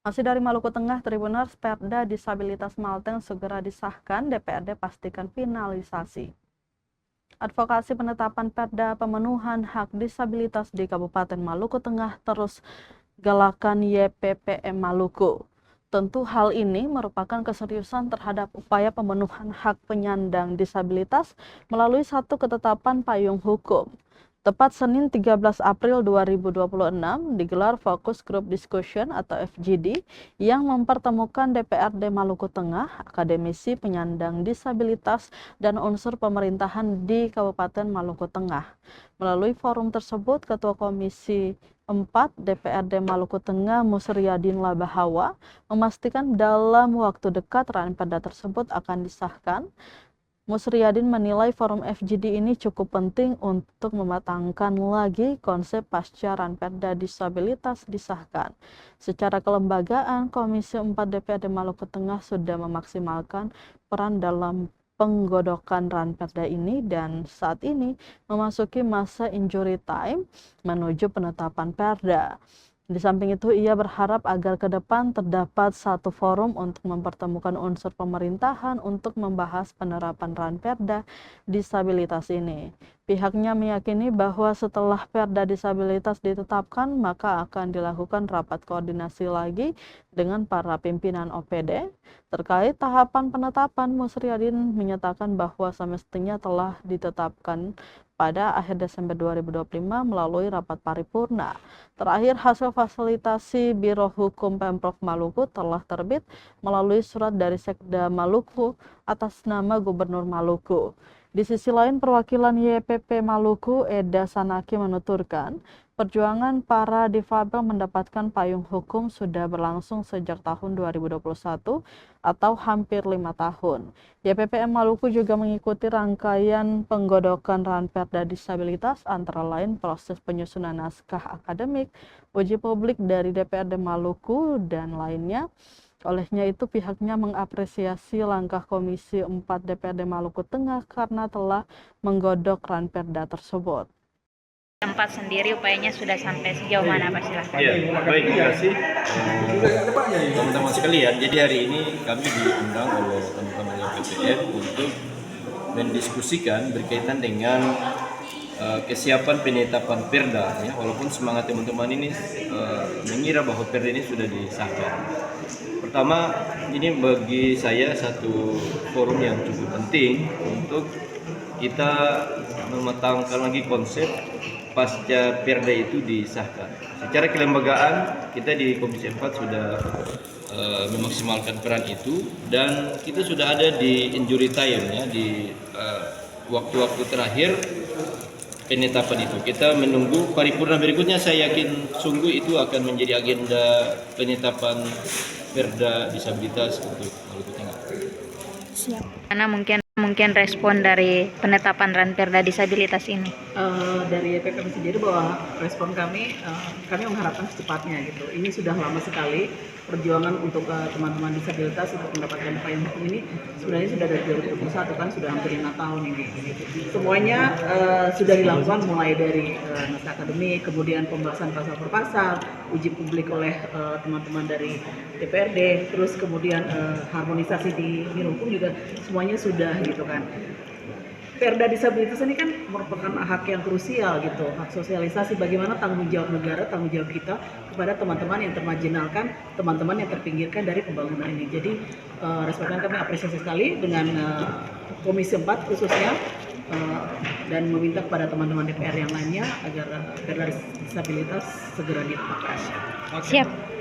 Masih dari Maluku Tengah, Tribuners, Perda Disabilitas Malteng segera disahkan, DPRD pastikan finalisasi. Advokasi penetapan Perda pemenuhan hak disabilitas di Kabupaten Maluku Tengah terus galakan YPPM Maluku. Tentu hal ini merupakan keseriusan terhadap upaya pemenuhan hak penyandang disabilitas melalui satu ketetapan payung hukum. Tepat Senin 13 April 2026 digelar Focus Group Discussion atau FGD yang mempertemukan DPRD Maluku Tengah, akademisi penyandang disabilitas, dan unsur pemerintahan di Kabupaten Maluku Tengah. Melalui forum tersebut, Ketua Komisi 4 DPRD Maluku Tengah Musriadin Labahawa memastikan dalam waktu dekat Ranperda tersebut akan disahkan. Musriadin menilai forum FGD ini cukup penting untuk mematangkan lagi konsep pasca Ranperda disabilitas disahkan. Secara kelembagaan, Komisi 4 DPRD Maluku Tengah sudah memaksimalkan peran dalam penggodokan Ranperda ini dan saat ini memasuki masa injury time menuju penetapan Perda. Di samping itu, ia berharap agar ke depan terdapat satu forum untuk mempertemukan unsur pemerintahan untuk membahas penerapan Ranperda disabilitas ini. Pihaknya meyakini bahwa setelah Perda disabilitas ditetapkan, maka akan dilakukan rapat koordinasi lagi dengan para pimpinan OPD. Terkait tahapan penetapan, Musriadin menyatakan bahwa semestinya telah ditetapkan pada akhir Desember 2025 melalui rapat paripurna. Terakhir, hasil fasilitasi Biro Hukum Pemprov Maluku telah terbit melalui surat dari Sekda Maluku atas nama Gubernur Maluku. Di sisi lain, perwakilan YPP Maluku, Eda Sanaki, menuturkan perjuangan para difabel mendapatkan payung hukum sudah berlangsung sejak tahun 2021 atau hampir 5 tahun. YPPM Maluku juga mengikuti rangkaian penggodokan Ranperda disabilitas antara lain proses penyusunan naskah akademik, uji publik dari DPRD Maluku, dan lainnya. Olehnya itu pihaknya mengapresiasi langkah Komisi 4 DPRD Maluku Tengah karena telah menggodok Ranperda tersebut. Tempat sendiri upayanya sudah sampai sejauh mana Pak, silahkan. Ya, baik, terima kasih teman-teman sekalian. Jadi hari ini kami diundang oleh teman-teman YPPM untuk mendiskusikan berkaitan dengan kesiapan penetapan Perda. Ya, walaupun semangat teman-teman ini mengira bahwa Perda ini sudah disahkan. Pertama, ini bagi saya satu forum yang cukup penting untuk kita mematangkan lagi konsep pasca Perda itu disahkan. Secara kelembagaan kita di Komisi 4 sudah memaksimalkan peran itu dan kita sudah ada di injury time ya, di waktu-waktu terakhir penetapan itu. Kita menunggu paripurna berikutnya, saya yakin sungguh itu akan menjadi agenda penetapan Perda disabilitas untuk Maluku Tengah. Siap. Karena mungkin respon dari penetapan Ranperda disabilitas ini. Dari YPPM sendiri bahwa respon kami mengharapkan secepatnya gitu. Ini sudah lama sekali perjuangan untuk teman-teman disabilitas untuk mendapatkan payung hukum ini sebenarnya sudah dari 2021 kan, sudah hampir 5 tahun ini. Semuanya sudah dilakukan mulai dari naskah akademik, kemudian pembahasan pasal per pasal, uji publik oleh teman-teman dari DPRD, terus kemudian harmonisasi di Biro Hukum juga semuanya sudah gitu kan. Perda disabilitas ini kan merupakan hak yang krusial gitu, hak sosialisasi bagaimana tanggung jawab negara, tanggung jawab kita kepada teman-teman yang termarginalkan, teman-teman yang terpinggirkan dari pembangunan ini. Jadi respekan kami apresiasi sekali dengan Komisi 4 khususnya dan meminta kepada teman-teman DPR yang lainnya agar Perda disabilitas segera ditetapkan. Siap.